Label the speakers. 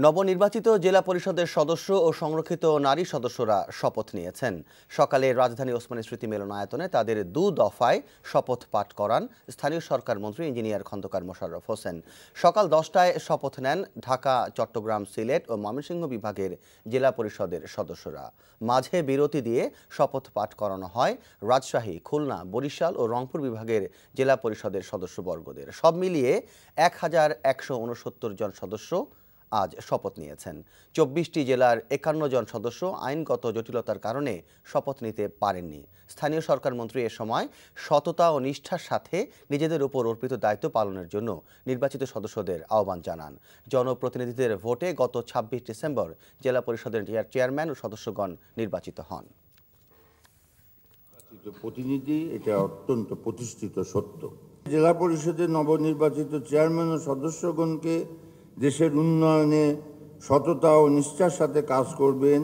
Speaker 1: নবনির্বাচিত জেলা পরিষদের সদস্য ও সংরক্ষিত নারী সদস্যরা শপথ নিয়েছেন। সকালে রাজধানী ওসমানী স্মৃতি মিলনায়তনে তাদের ২ দফায় শপথ পাঠ করান স্থানীয় সরকার মন্ত্রী ইঞ্জিনিয়ার খন্দকার মোশাররফ হোসেন। সকাল ১০টায় শপথ নেন ঢাকা, চট্টগ্রাম, সিলেট ও ময়মনসিংহ বিভাগের জেলা পরিষদের সদস্যরা। মাঝে বিরতি দিয়ে শপথ পাঠ করানো হয় রাজশাহী, খুলনা, বরিশাল ও রংপুর বিভাগের জেলা পরিষদের সদস্যবর্গদের। সব মিলিয়ে ১,১৬৯ জন সদস্য আজ শপথ নিয়েছেন। ২৪টি জেলার ৫১ জন সদস্য আইনগত জটিলতার কারণে শপথ নিতে পারেননি। স্থানীয় সরকার মন্ত্রী এ সময় সততা ও নিষ্ঠার সাথে নিজেদের উপর অর্পিত দায়িত্ব পালনের জন্য নির্বাচিত সদস্যদের আহ্বান জানান। জনপ্রতিনিধিদের ভোটে গত ২৬ ডিসেম্বর জেলা পরিষদের চেয়ারম্যান ও সদস্যগণ নির্বাচিত হন।
Speaker 2: প্রতিনিধি এটা অত্যন্ত প্রতিষ্ঠিত সত্য। জেলা পরিষদের নবনির্বাচিত চেয়ারম্যান ও সদস্যগণকে দেশের উন্নয়নে সততা ও নিষ্ঠার সাথে কাজ করবেন।